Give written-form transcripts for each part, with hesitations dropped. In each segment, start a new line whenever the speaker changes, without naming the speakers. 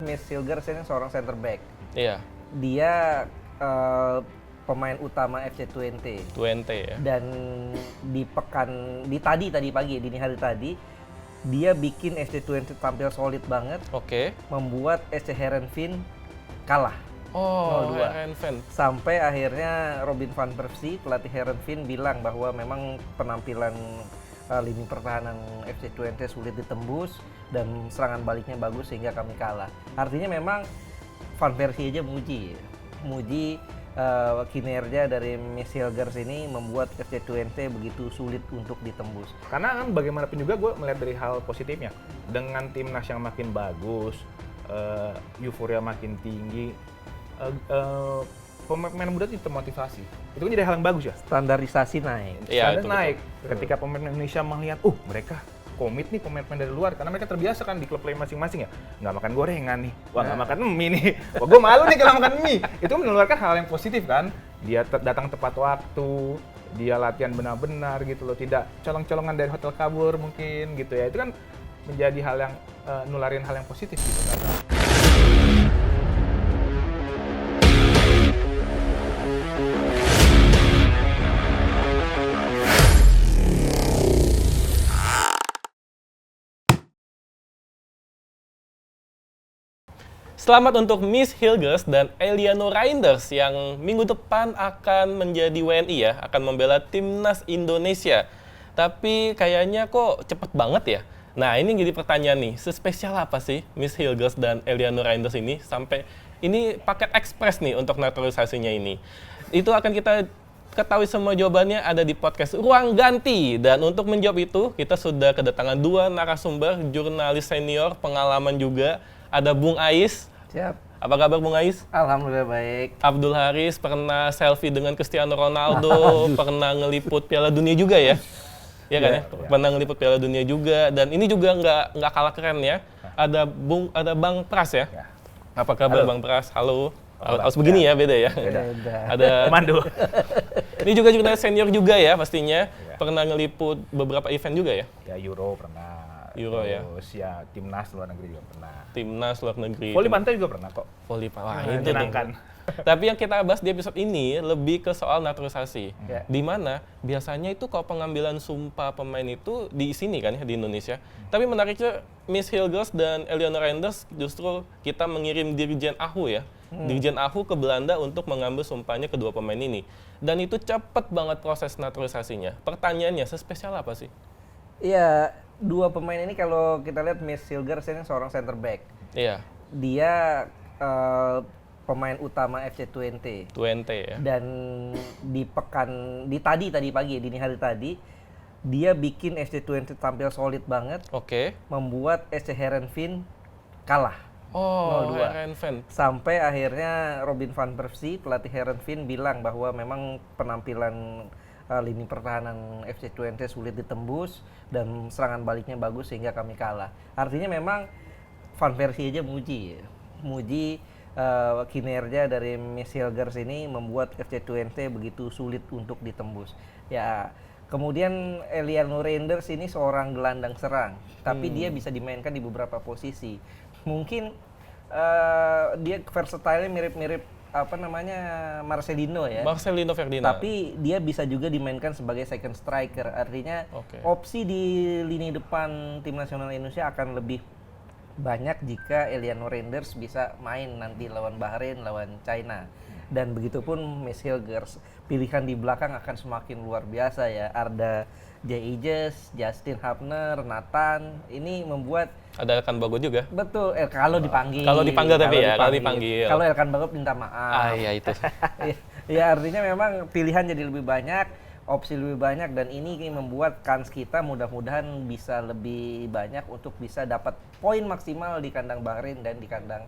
Miss Hilgers ini seorang center back.
Iya.
Dia pemain utama FC Twente.
Twente ya.
Dan tadi pagi, dini hari tadi, dia bikin FC Twente tampil solid banget,
Oke.
membuat SC Heerenveen kalah.
Oh,
0-2.
Heerenveen.
Sampai akhirnya Robin van Persie, pelatih Heerenveen, bilang bahwa memang penampilan lini pertahanan FC Twente sulit ditembus dan serangan baliknya bagus sehingga kami kalah. Artinya memang Van Persie aja muji kinerja dari Miss Hilgers ini membuat FC Twente begitu sulit untuk ditembus.
Karena kan bagaimanapun juga gue melihat dari hal positifnya, dengan timnas yang makin bagus, euforia makin tinggi, pemain muda itu termotivasi. Itu kan jadi hal yang bagus ya.
Standarisasi naik.
Iya,
Standar
itu
naik.
betul.
Ketika pemain Indonesia melihat, mereka komit nih pemain-pemain dari luar, karena mereka terbiasa kan di klub lain masing-masing ya, nggak makan gorengan nih, wah nggak makan mie nih, wah gue malu nih kalau makan mie. Itu mengeluarkan hal yang positif kan, dia datang tepat waktu, dia latihan benar-benar gitu loh, tidak colong-colongan dari hotel kabur mungkin gitu ya, itu kan menjadi hal yang nularin hal yang positif gitu kan.
Selamat untuk Miss Hilgers dan Eliano Reinders yang minggu depan akan menjadi WNI ya, akan membela timnas Indonesia. Tapi kayaknya kok cepet banget ya. Nah ini jadi pertanyaan nih, sespesial apa sih Miss Hilgers dan Eliano Reinders ini sampai ini paket ekspres nih untuk naturalisasinya ini. Itu akan kita ketahui semua jawabannya ada di podcast Ruang Ganti. Dan untuk menjawab itu, kita sudah kedatangan dua narasumber, jurnalis senior, pengalaman juga. Ada Bung Ais.
Siap.
Apa kabar Bung Ais?
Alhamdulillah baik.
Abdul Haris pernah selfie dengan Cristiano Ronaldo, pernah ngeliput Piala Dunia juga ya? Iya kan ya? Pernah ngeliput Piala Dunia juga, dan ini juga nggak kalah keren ya. Ada Bang Pras ya? Apa kabar Bang Pras? Halo. Harus begini ya, beda ya?
Beda.
Ada
Komando.
Ini juga jurnalis senior juga ya pastinya. Pernah ngeliput beberapa event juga ya?
Ya Euro pernah.
Euro ya.
Terus ya timnas luar negeri juga pernah.
Timnas luar negeri.
Voli pantai juga pernah kok.
Voli pantai. Wah, itu
Menyenangkan.
Tapi yang kita bahas di episode ini lebih ke soal naturalisasi.
Ya.
Di mana biasanya itu kalau pengambilan sumpah pemain itu di sini kan ya, di Indonesia. Tapi menariknya Miss Hilgers dan Eliano Reinders justru kita mengirim Dirjen AHU ya. Dirjen AHU ke Belanda untuk mengambil sumpahnya kedua pemain ini. Dan itu cepet banget proses naturalisasinya. Pertanyaannya, sespesial apa sih?
Iya, dua pemain ini kalau kita lihat Miss Hilgers ini seorang center back.
Iya,
Dia pemain utama FC Twente.
Twente ya.
Dan tadi pagi, dini hari tadi, dia bikin FC Twente tampil solid banget,
Oke.
membuat SC Heerenveen kalah.
Oh,
0-2.
Heerenveen.
Sampai akhirnya Robin van Persie, pelatih Heerenveen, bilang bahwa memang penampilan lini pertahanan FC Twente sulit ditembus dan serangan baliknya bagus sehingga kami kalah. Artinya memang Van Persie aja muji kinerja dari Miss Hilgers ini membuat FC Twente begitu sulit untuk ditembus. Ya, kemudian Eliano Reinders ini seorang gelandang serang, tapi dia bisa dimainkan di beberapa posisi. Mungkin dia versatile mirip-mirip Marcelino ya.
Marcelino Ferdinand.
Tapi dia bisa juga dimainkan sebagai second striker. Artinya opsi di lini depan tim nasional Indonesia akan lebih banyak jika Eliano Reinders bisa main nanti lawan Bahrain, lawan China. Dan begitupun Miss Hilgers. Pilihan di belakang akan semakin luar biasa ya. Arda Jaijes, Justin Hapner, Nathan. Ini membuat
ada Elkan Bagot juga.
betul, kalau dipanggil.
Kalau dipanggil tapi ya, kalau dipanggil.
Kalau Elkan Bagot minta maaf.
Iya itu.
Ya artinya memang pilihan jadi lebih banyak, opsi lebih banyak, dan ini membuat kans kita mudah-mudahan bisa lebih banyak untuk bisa dapat poin maksimal di kandang Bahrain dan di kandang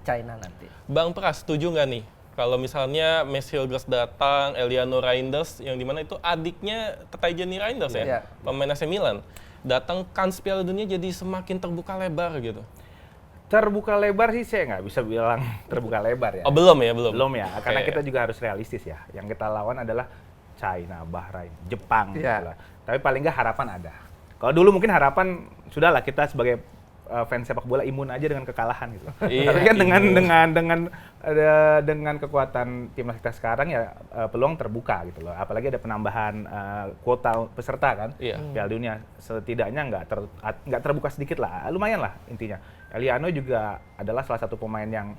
China nanti.
Bang Pras, setuju nggak nih? Kalau misalnya Miss Hilgers datang, Eliano Reinders, yang dimana itu adiknya Tatjani Reinders ya, pemain AC Milan, datang kans Piala Dunia jadi semakin terbuka lebar gitu.
Terbuka lebar sih saya nggak bisa bilang terbuka lebar ya.
Oh belum ya, belum?
Belum ya, karena
Oke.
kita juga harus realistis ya. Yang kita lawan adalah China, Bahrain, Jepang. Gitu lah. Tapi paling nggak harapan ada. Kalau dulu mungkin harapan, sudahlah kita sebagai fans sepak bola imun aja dengan kekalahan gitu.
Iya,
Tapi kan
imun.
dengan kekuatan timnas kita sekarang ya peluang terbuka gitu loh. Apalagi ada penambahan kuota peserta kan
Iya.
Piala Dunia. Setidaknya nggak terbuka sedikit lah, lumayan lah intinya. Eliano juga adalah salah satu pemain yang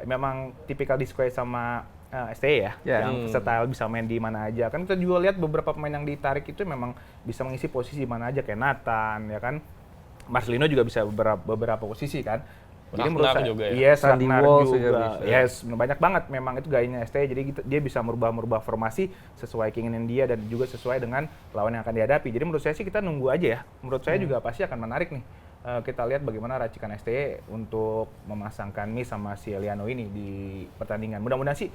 memang tipikal disukai sama STI ya, yang versatile bisa main di mana aja. Kan kita juga lihat beberapa pemain yang ditarik itu memang bisa mengisi posisi mana aja kayak Nathan ya kan. Marcelino juga bisa beberapa posisi kan. Jadi menurut
Ragnar
saya,
juga ya?
yes,
Sandy
Ragnar
Walsh
juga,
juga bisa.
yes, banyak banget memang itu gayanya STI. Jadi dia bisa merubah formasi sesuai keinginan dia dan juga sesuai dengan lawan yang akan dihadapi. Jadi menurut saya sih kita nunggu aja ya. Menurut saya juga pasti akan menarik nih. Kita lihat bagaimana racikan STI untuk memasangkan Mi sama si Eliano ini di pertandingan. Mudah-mudahan sih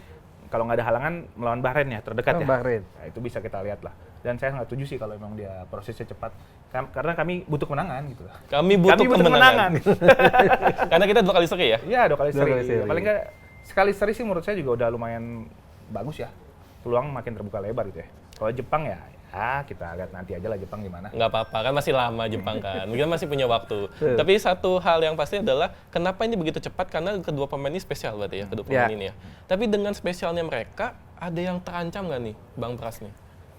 kalau nggak ada halangan melawan Bahrain ya terdekat ya.
Bahrain.
Nah, itu bisa kita lihat lah. Dan saya nggak setuju sih kalau memang dia prosesnya cepat. Karena kami butuh kemenangan gitu.
Kami butuh kemenangan. Karena kita 2 kali seri ya?
Iya, 2 kali seri.
kali seri.
Paling nggak sekali seri sih menurut saya juga udah lumayan bagus ya. Peluang makin terbuka lebar gitu ya. Kalau Jepang ya kita lihat nanti aja lah Jepang gimana.
Nggak apa-apa, kan masih lama Jepang kan. Kita masih punya waktu. Tapi satu hal yang pasti adalah kenapa ini begitu cepat, karena kedua pemain ini spesial berarti ya, kedua pemain ini ya. Tapi dengan spesialnya mereka, ada yang terancam nggak nih, Bang Pras nih?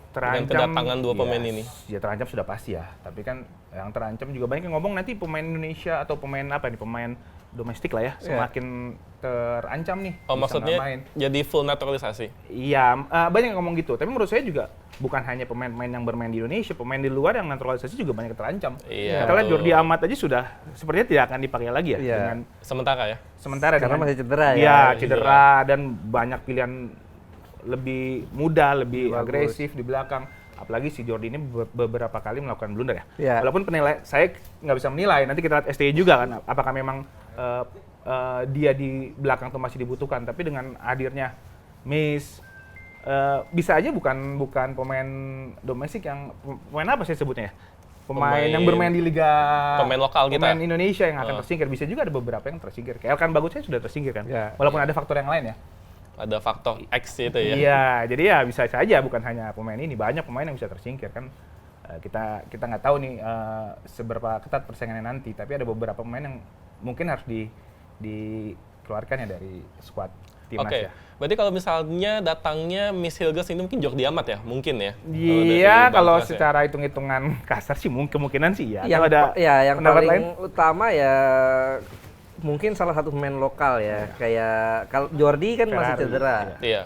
Dengan kedatangan dua pemain ini.
Ya terancam sudah pasti ya. Tapi kan yang terancam juga banyak yang ngomong nanti pemain Indonesia atau pemain apa nih, pemain domestik lah ya, semakin terancam nih.
Oh,
bisa
maksudnya
nggak main.
jadi full naturalisasi?
Iya, banyak yang ngomong gitu. Tapi menurut saya juga bukan hanya pemain-pemain yang bermain di Indonesia, pemain di luar yang naturalisasi juga banyak terancam.
Iya.
Kita lihat Jordi Amat aja sudah sepertinya tidak akan dipakai lagi ya.
Iya.
Dengan
Sementara ya?
sementara
Karena
dengan
masih cedera ya.
Iya, cedera dan banyak pilihan lebih muda, lebih
Bagus.
agresif di belakang. Apalagi si Jordi ini beberapa kali melakukan blunder ya.
Iya.
Walaupun penilai saya nggak bisa menilai. Nanti kita lihat STI juga kan, apakah memang dia di belakang tuh masih dibutuhkan. Tapi dengan hadirnya Miss, bisa aja bukan pemain domestik yang pemain apa sih sebutnya ya? Pemain yang bermain di liga
Pemain lokal kita.
Pemain Indonesia yang akan tersingkir. Bisa juga ada beberapa yang tersingkir. Kayak Elkan Bagus saya sudah tersingkir kan.
Ya.
Walaupun ada faktor yang lain ya.
Ada faktor X itu ya?
Iya, jadi ya bisa saja bukan hanya pemain ini, banyak pemain yang bisa tersingkir kan. Kita nggak tahu nih seberapa ketat persaingannya nanti, tapi ada beberapa pemain yang mungkin harus dikeluarkan ya dari skuad timnas
Oke,
ya.
berarti kalau misalnya datangnya Miss Hilgers ini mungkin Jordi Amat ya? Mungkin ya?
Iya,
dari
kalau
Bang Pras ya?
secara hitung-hitungan kasar sih kemungkinan sih ya.
Yang,
Kalau ada
yang
pendapat
paling
lain?
utama ya mungkin salah satu pemain lokal ya. Kayak kalau Jordi kan masih
Ferrari,
cedera.
Iya.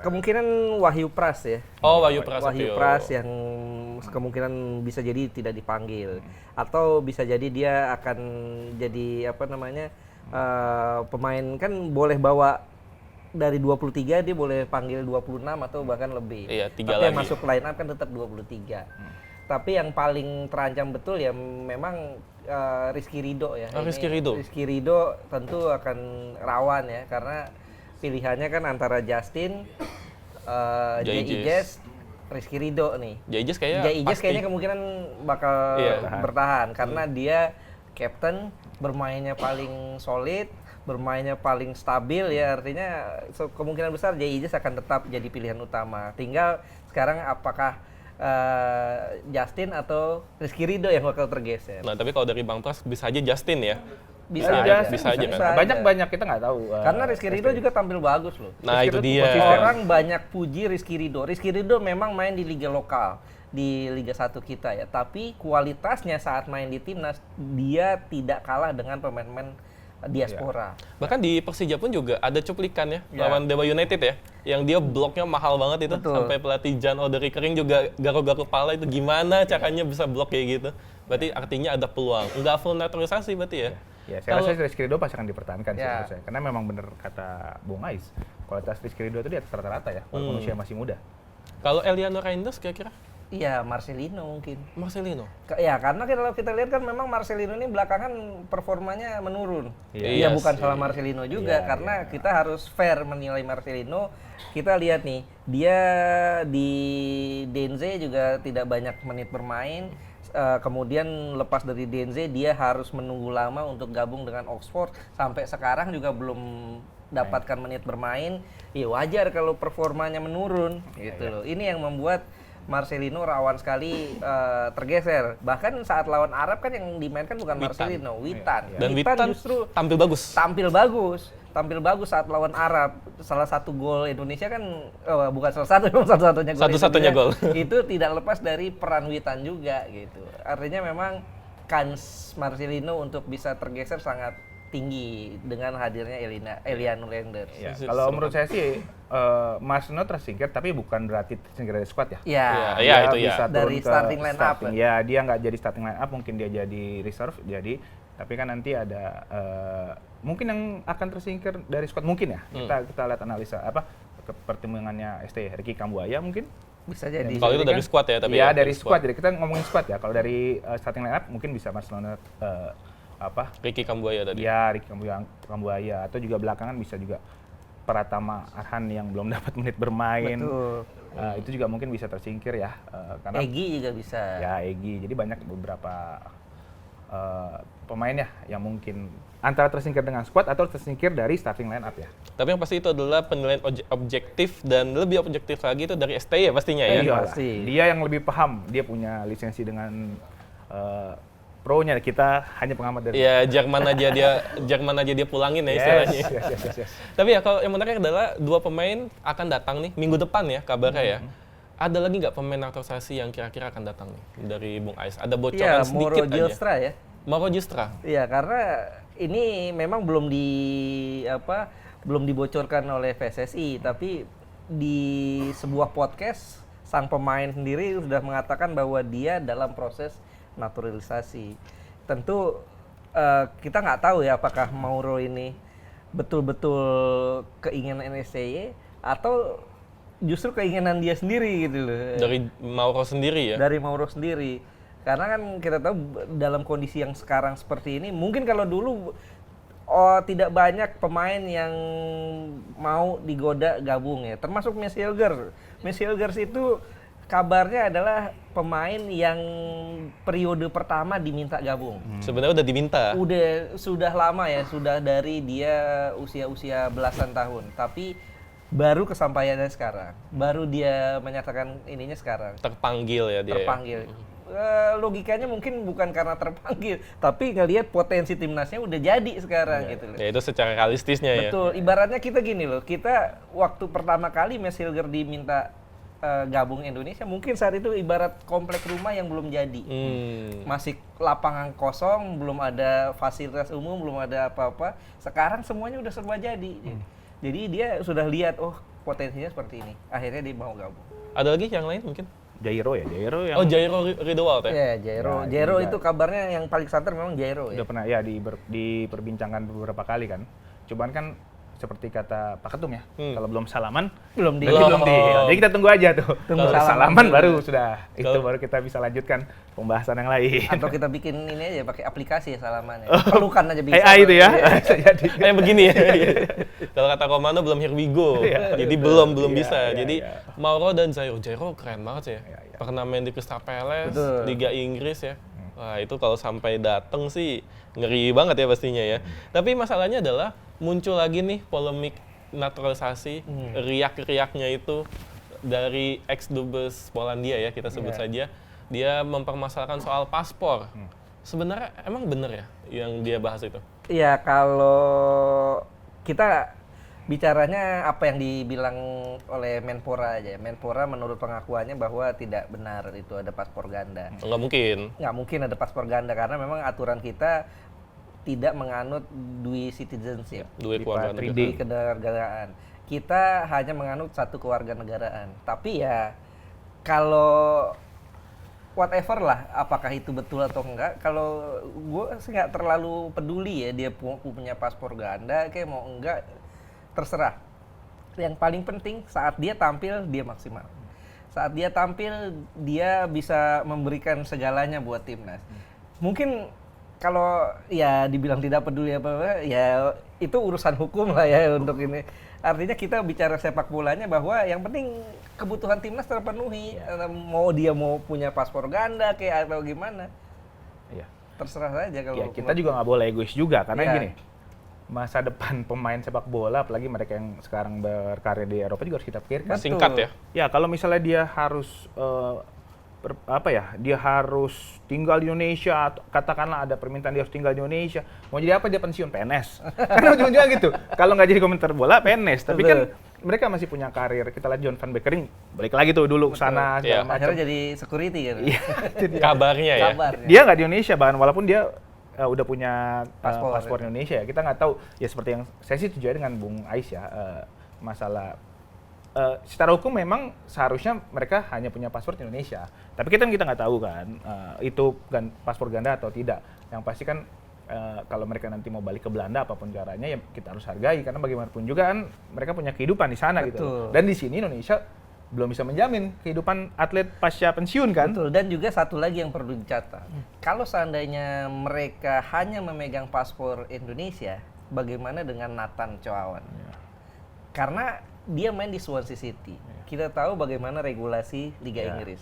Kemungkinan Wahyu Pras ya.
Oh, Wahyu Pras.
Wahyu Pras yang kemungkinan bisa jadi tidak dipanggil atau bisa jadi dia akan jadi apa namanya pemain kan boleh bawa dari 23 dia boleh panggil 26 atau bahkan lebih.
Iya, 3
Tapi
lagi.
yang masuk line up kan tetap 23. Tapi yang paling terancam betul ya memang Rizky Ridho ya.
Oh, Rizky Ridho.
Rizky Ridho tentu akan rawan ya karena pilihannya kan antara Justin, Jay Ijes, Rizky Ridho nih.
Jay Ijes kayaknya
Jay Ijes
pasti.
kayaknya kemungkinan bakal bertahan karena dia captain, bermainnya paling solid, bermainnya paling stabil ya, artinya kemungkinan besar Jay Ijes akan tetap jadi pilihan utama. Tinggal sekarang apakah Justin atau Rizky Ridho yang bakal tergeser.
Nah, tapi kalau dari Bang Pras bisa aja Justin ya?
Bisa
aja kan?
Banyak kita nggak tahu.
Karena Rizky Ridho juga tampil bagus loh.
Nah, itu dia.
Orang banyak puji Rizky Ridho. Rizky Ridho memang main di liga lokal, di Liga 1 kita ya. Tapi kualitasnya saat main di timnas, dia tidak kalah dengan pemain-pemain diaspora.
Bahkan di Persija pun juga ada cuplikan ya, lawan Dewa United ya, yang dia bloknya mahal banget itu.
Betul.
Sampai pelatih Jan Oderi Kering juga garuk-garuk kepala itu gimana caranya bisa blok kayak gitu. Berarti artinya ada peluang. Enggak full naturalisasi berarti ya?
Ya, saya rasa Rizky Ridho pasti akan dipertahankan sih menurut saya. Karena memang benar kata Bung Ais, kualitas Rizky Ridho itu di atas rata-rata ya, walaupun usia masih muda.
Kalau Eliano Reinders kira-kira?
Iya, Marcelino mungkin.
Marcelino?
Ya, karena kalau kita lihat kan memang Marcelino ini belakangan performanya menurun.
Iya
Ya bukan
sih.
salah Marcelino juga, karena kita harus fair menilai Marcelino. Kita lihat nih, dia di Denze juga tidak banyak menit bermain. Kemudian lepas dari Denze, dia harus menunggu lama untuk gabung dengan Oxford. Sampai sekarang juga belum dapatkan menit bermain. Ya wajar kalau performanya menurun, gitu loh. Ini yang membuat Marcelino rawan sekali tergeser. Bahkan saat lawan Arab kan yang dimainkan bukan Marcelino, Witan.
Dan Witan justru tampil bagus saat lawan Arab. Salah satu gol Indonesia kan bukan salah satu, satu-satunya gol. Satu-satunya gol.
Itu tidak lepas dari peran Witan juga gitu. Artinya memang kans Marcelino untuk bisa tergeser sangat tinggi dengan hadirnya Eliano Reinders.
Ya, kalau menurut saya sih Marcelino tersingkir, tapi bukan berarti tersingkir dari squad ya.
Iya, itu ya.
Bisa
dari starting line up.
Ya, dia nggak jadi starting line up, mungkin dia jadi reserve, tapi kan nanti ada mungkin yang akan tersingkir dari squad mungkin ya. Kita lihat analisa pertimbangannya ST Ricky Kambuaya mungkin.
Bisa jadi.
Kalau itu dari squad ya, tapi
ya dari squad. Jadi kita ngomongin squad ya. Kalau dari starting line up mungkin bisa Marcelino
Ricky Kambuaya tadi.
Ya, Ricky Kambuaya, atau juga belakangan bisa juga Pratama Arhan yang belum dapat menit bermain.
Betul.
Itu juga mungkin bisa tersingkir ya. Karena
Egy juga bisa.
Ya, Egy. Jadi banyak beberapa pemain ya yang mungkin antara tersingkir dengan squad atau tersingkir dari starting line up ya.
Tapi yang pasti itu adalah penilaian objektif, dan lebih objektif lagi itu dari STY ya pastinya ya.
Iya,
pasti.
Dia yang lebih paham. Dia punya lisensi dengan pro-nya, kita hanya pengamat dari.
Ya, Jerman aja dia pulangin ya istilahnya.
Yes.
Tapi ya kalau yang menarik adalah 2 pemain akan datang nih minggu depan ya kabarnya ya. Ada lagi nggak pemain naturalisasi yang kira-kira akan datang nih dari Bung Ais? Ada bocoran sedikit aja.
Giostra ya.
Mauro Giostra.
Iya, karena ini memang belum dibocorkan oleh PSSI, tapi di sebuah podcast sang pemain sendiri sudah mengatakan bahwa dia dalam proses naturalisasi. Tentu kita nggak tahu ya apakah Mauro ini betul-betul keinginan NSCY atau justru keinginan dia sendiri gitu loh.
Dari Mauro sendiri ya?
Dari Mauro sendiri. Karena kan kita tahu dalam kondisi yang sekarang seperti ini, mungkin kalau dulu tidak banyak pemain yang mau digoda gabung ya. Termasuk Messi Hilgers itu kabarnya adalah pemain yang periode pertama diminta gabung.
Sebenarnya udah diminta.
Sudah lama ya, sudah dari dia usia belasan tahun. Tapi baru kesampaiannya sekarang. Baru dia menyatakan ininya sekarang.
Terpanggil ya dia.
Terpanggil. Logikanya mungkin bukan karena terpanggil, tapi ngelihat potensi timnasnya udah jadi sekarang gitu loh.
Ya itu secara realistisnya ya.
Betul. Ibaratnya kita gini loh, kita waktu pertama kali Messi Hilgers diminta gabung Indonesia, mungkin saat itu ibarat komplek rumah yang belum jadi. Masih lapangan kosong, belum ada fasilitas umum, belum ada apa-apa. Sekarang semuanya udah serba jadi. Jadi dia sudah lihat, oh potensinya seperti ini. Akhirnya dia mau gabung.
Ada lagi yang lain mungkin?
Jairo yang
Jairo Riedewald ya?
Iya, Jairo itu kabarnya yang paling santer memang Jairo ya.
Udah pernah ya diperbincangkan beberapa kali kan. Cuman kan seperti kata Pak Ketum ya, kalau belum salaman
belum di.
Jadi kita tunggu aja tuh.
Tunggu
salaman baru sudah. Itu baru kita bisa lanjutkan pembahasan yang lain.
Atau kita bikin ini aja pakai aplikasi ya salaman ya. Pelukan aja bisa.
AI itu ya.
Kayak begini ya. Kalau kata Komando belum here we go. Jadi belum bisa. Jadi Mauro dan Jairo keren banget sih ya. Pernah main di Crystal Palace, Liga Inggris ya. Wah, itu kalau sampai dateng sih ngeri banget ya pastinya ya. Tapi masalahnya adalah muncul lagi nih polemik naturalisasi, riak-riaknya itu dari ex-dubes Polandia ya, kita sebut saja. Dia mempermasalahkan soal paspor. Sebenarnya emang bener ya yang dia bahas itu?
Iya, kalau kita bicaranya apa yang dibilang oleh Menpora aja. Menpora menurut pengakuannya bahwa tidak benar itu ada paspor ganda.
Nggak mungkin.
Nggak mungkin ada paspor ganda karena memang aturan kita tidak menganut dual citizenship,
Dua
kewarganegaraan. Kita hanya menganut satu kewarganegaraan. Tapi ya kalau whatever lah, apakah itu betul atau enggak, kalau gue sih nggak terlalu peduli ya dia punya paspor ganda, kayak mau enggak terserah. Yang paling penting saat dia tampil dia maksimal. Saat dia tampil dia bisa memberikan segalanya buat timnas. Mungkin kalau ya dibilang tidak peduli apa-apa, ya itu urusan hukum lah ya untuk ini. Artinya kita bicara sepak bolanya bahwa yang penting kebutuhan timnas terpenuhi. Mau dia mau punya paspor ganda kayak atau gimana.
Iya.
Terserah saja kalau.
Ya, kita juga nggak boleh egois juga karena gini. masa depan pemain sepak bola, apalagi mereka yang sekarang berkarir di Eropa juga harus kita pikirkan.
Singkat ya?
Ya, kalau misalnya dia harus dia harus tinggal di Indonesia, atau katakanlah ada permintaan dia harus tinggal di Indonesia, mau jadi apa dia pensiun? PNS. Karena ujung-ujungnya gitu. Kalau nggak jadi komentar bola, PNS. Tapi kan mereka masih punya karir. Kita lihat John van Beekering, balik lagi tuh dulu ke sana segala macam.
Akhirnya jadi security kan.
Kabarnya ya.
Dia nggak di Indonesia, bahkan walaupun dia udah punya paspor Indonesia ya. Kita nggak tahu, ya seperti yang saya sih setuju dengan Bung Ais ya, masalah secara hukum memang seharusnya mereka hanya punya paspor Indonesia. Tapi kita nggak tahu kan itu paspor ganda atau tidak. Yang pasti kan kalau mereka nanti mau balik ke Belanda apapun caranya ya kita harus hargai, karena bagaimanapun juga kan mereka punya kehidupan di sana.
Betul.
Gitu. Dan di sini Indonesia belum bisa menjamin kehidupan atlet pasca pensiun kan.
Betul. Dan juga satu lagi yang perlu dicatat. Kalau seandainya mereka hanya memegang paspor Indonesia, bagaimana dengan Nathan Choawan? Karena dia main di Swansea City. Kita tahu bagaimana regulasi Liga Inggris.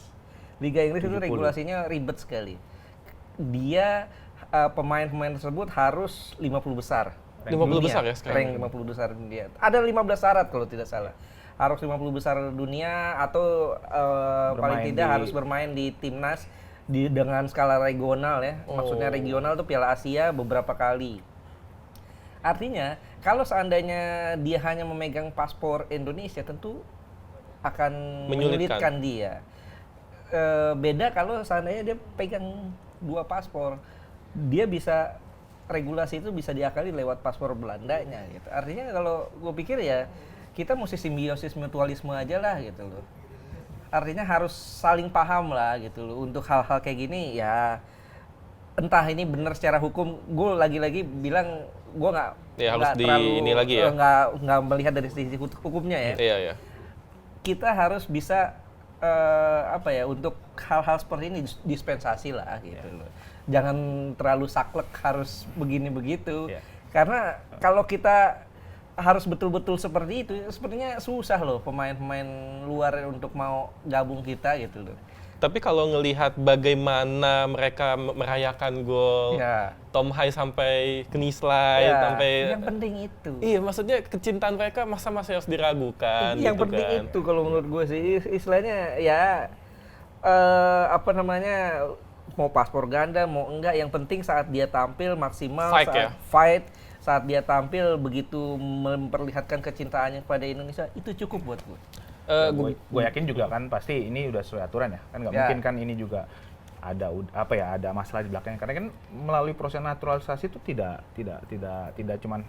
Liga Inggris 70. Itu regulasinya ribet sekali. Dia pemain-pemain tersebut harus 50 besar.
50 besar ya sekarang?
Rank 50 besar dunia. Ada 15 syarat kalau tidak salah. Harus 50 besar dunia atau paling tidak harus bermain di timnas dengan skala regional ya. Maksudnya regional itu Piala Asia beberapa kali. Artinya, kalau seandainya dia hanya memegang paspor Indonesia, tentu akan menyulitkan dia. Beda kalau seandainya dia pegang 2 paspor, dia bisa regulasi itu bisa diakali lewat paspor Belandanya. Gitu. Artinya kalau gue pikir ya kita mesti simbiosis mutualisme aja lah gitu loh. Artinya harus saling paham lah gitu loh. Untuk hal-hal kayak gini ya entah ini benar secara hukum, gue lagi-lagi bilang gue nggak terlalu nggak melihat dari sisi hukumnya ya.
Iya.
Kita harus bisa untuk hal-hal seperti ini dispensasi lah gitu loh. Jangan terlalu saklek harus begini begitu. Karena kalau kita harus betul-betul seperti itu, sepertinya susah loh pemain-pemain luar untuk mau gabung kita gitu loh.
Tapi kalau ngelihat bagaimana mereka merayakan gol Tom Hai sampai knislide sampai
yang penting itu.
Iya, maksudnya kecintaan mereka masih harus diragukan.
Yang
gitu
penting
kan.
itu kalau menurut gue sih istilahnya ya mau paspor ganda mau enggak, yang penting saat dia tampil maksimal, saat dia tampil begitu memperlihatkan kecintaannya kepada Indonesia, itu cukup buat gue.
Gue yakin juga kan pasti ini udah sesuai aturan ya, kan nggak mungkin kan ini juga ada ada masalah di belakangnya, karena kan melalui proses naturalisasi itu tidak cuman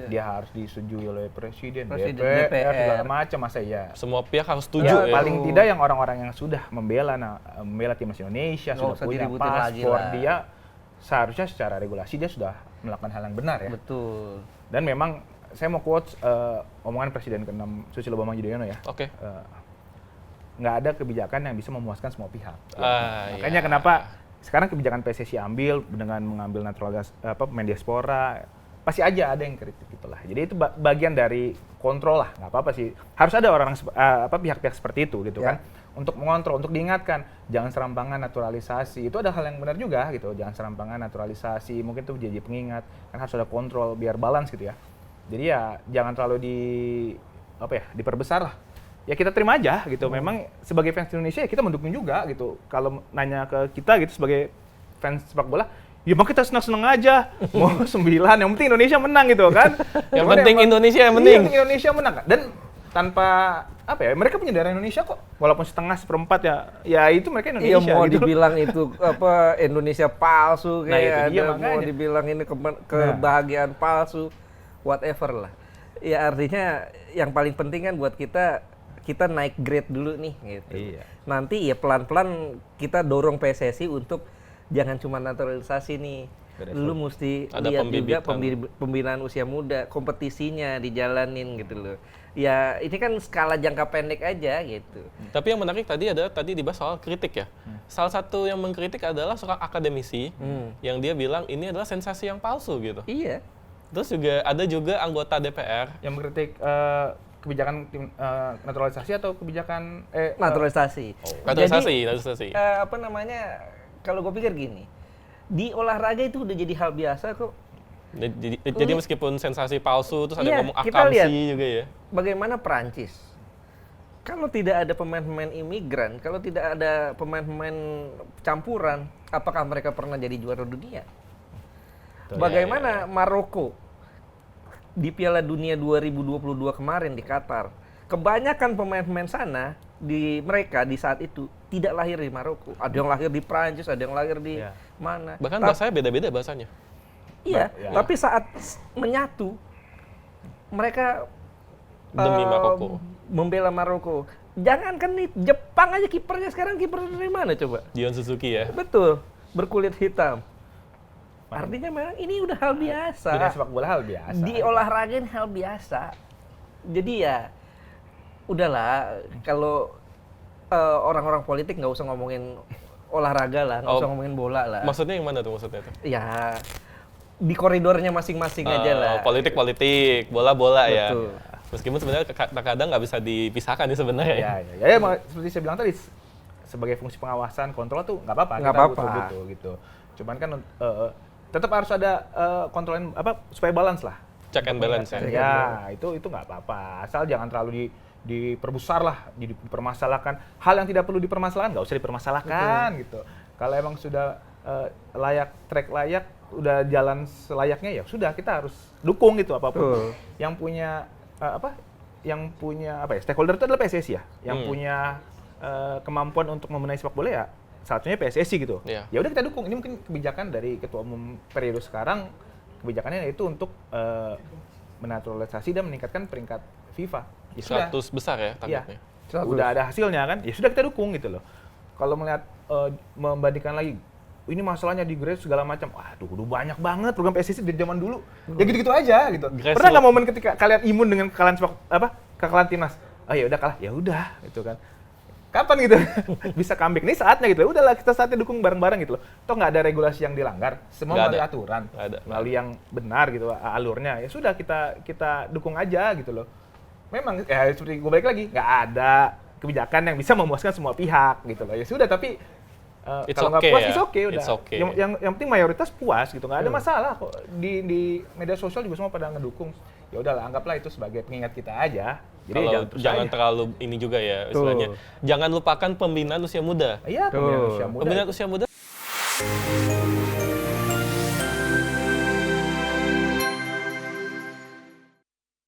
dia harus disetujui oleh presiden DPR segala macam, masa ya
semua pihak harus setuju
paling tidak yang orang-orang yang sudah membela timnas Indonesia sudah punya paspor dia seharusnya secara regulasi dia sudah melakukan hal yang benar ya.
Betul. Dan
memang saya mau quotes omongan Presiden ke-6 Susilo Bambang Yudhoyono ya.
Oke.
Nggak ada kebijakan yang bisa memuaskan semua pihak. Makanya kenapa sekarang kebijakan PSSI ambil dengan mengambil naturalisasi pemain diaspora, pasti aja ada yang kritik gitulah. Jadi itu bagian dari kontrol lah, nggak apa-apa sih. Harus ada orang pihak-pihak seperti itu gitu kan, untuk mengontrol, untuk diingatkan jangan serampangan naturalisasi. Itu ada hal yang benar juga gitu. Jangan serampangan naturalisasi, mungkin itu jadi pengingat. Kan harus ada kontrol biar balance gitu ya. Jadi ya jangan terlalu diperbesar lah. Ya kita terima aja gitu. Memang sebagai fans Indonesia ya kita mendukung juga gitu. Kalau nanya ke kita gitu sebagai fans sepak bola, ya emang kita senang-senang aja. Mau 9, yang penting Indonesia menang gitu kan.
Yang penting Indonesia yang penting.
Iya, Indonesia menang kan. Dan tanpa mereka punya darah Indonesia kok. Walaupun setengah seperempat ya itu mereka Indonesia.
Iya, mau
gitu.
dibilang itu Indonesia palsu kayak
itu
mau dibilang ini kebahagiaan palsu. Whatever lah. Ya artinya yang paling penting kan buat kita naik grade dulu nih gitu.
Iya.
Nanti ya pelan-pelan kita dorong PSSI untuk jangan cuma naturalisasi nih. Lu mesti lihat juga pembinaan usia muda, kompetisinya dijalanin gitu loh. Ya ini kan skala jangka pendek aja gitu.
Tapi yang menarik tadi dibahas soal kritik ya. Salah satu yang mengkritik adalah seorang akademisi yang dia bilang ini adalah sensasi yang palsu gitu.
Iya.
Terus ada juga anggota DPR
yang mengkritik kebijakan naturalisasi atau kebijakan
naturalisasi.
Naturalisasi.
Kalau gue pikir gini, di olahraga itu udah jadi hal biasa kok.
Jadi meskipun sensasi palsu, terus ada
Iya,
yang ngomong
kita lihat.
akamsi juga ya.
Bagaimana Perancis? Kalau tidak ada pemain-pemain imigran, kalau tidak ada pemain-pemain campuran, apakah mereka pernah jadi juara dunia? Bagaimana Maroko di Piala Dunia 2022 kemarin di Qatar? Kebanyakan pemain-pemain sana mereka di saat itu tidak lahir di Maroko. Ada yang lahir di Prancis, ada yang lahir di mana.
Bahkan bahasanya beda-beda bahasanya.
Iya, tapi saat menyatu mereka
Demi Maroko.
membela Maroko. Jangankan nih Jepang aja kipernya sekarang kiper dari mana coba?
Dion Suzuki ya.
Betul, berkulit hitam. Artinya memang ini udah hal biasa.
Dunia sepak bola hal biasa.
Di olahraga ini hal biasa. Jadi ya udahlah kalau orang-orang politik nggak usah ngomongin olahraga lah, nggak usah ngomongin bola lah.
Maksudnya yang mana tuh maksudnya tuh?
Ya di koridornya masing-masing aja lah.
Politik, bola-bola ya.
Betul.
Meskipun sebenarnya kadang nggak bisa dipisahkan nih sebenarnya ya.
Ya, seperti saya bilang tadi, sebagai fungsi pengawasan, kontrol tuh nggak apa-apa.
Nggak
kita
apa-apa.
butuh gitu. Cuman kan tetap harus ada kontrolin supaya balance lah.
Check and balance ya.
Ya, itu nggak apa-apa. Asal jangan terlalu diperbesar lah, dipermasalahkan. Hal yang tidak perlu dipermasalahkan nggak usah dipermasalahkan gitu. Kalau emang sudah track layak, udah jalan selayaknya ya sudah kita harus dukung gitu apapun. Yang punya stakeholder itu adalah PSSI ya, yang punya kemampuan untuk membenahi sepak bola ya salah satunya PSSI gitu. Ya udah kita dukung. Ini mungkin kebijakan dari ketua umum periode sekarang, kebijakannya yaitu untuk menaturalisasi dan meningkatkan peringkat FIFA. Ya
100 besar ya targetnya.
Udah ada hasilnya kan, ya sudah kita dukung gitu loh. Kalau melihat membandingkan lagi, ini masalahnya di grade segala macam. Waduh, udah banyak banget program PSSI dari zaman dulu. Ya gitu-gitu aja gitu. Pernah nggak momen ketika kalian imun dengan kekalahan kekalahan timnas? Oh ya udah kalah, ya udah gitu kan. Kapan gitu bisa comeback? Nih saatnya gitu. Udahlah kita saatnya dukung bareng-bareng gitu loh. Toh nggak ada regulasi yang dilanggar, semua melalui aturan, melalui yang benar gitu alurnya. Ya sudah kita dukung aja gitu loh. Memang ya seperti gue balik lagi, nggak ada kebijakan yang bisa memuaskan semua pihak gitu loh. Ya sudah, tapi kalau nggak puas, udah. Yang penting mayoritas puas gitu, nggak ada masalah kok. Di media sosial juga semua pada ngedukung. Ya udahlah, anggaplah itu sebagai pengingat kita aja. Jadi
jangan terlalu ini juga ya istilahnya. Jangan lupakan pembinaan usia muda.
Iya, pembinaan usia muda.
Pembinaan usia muda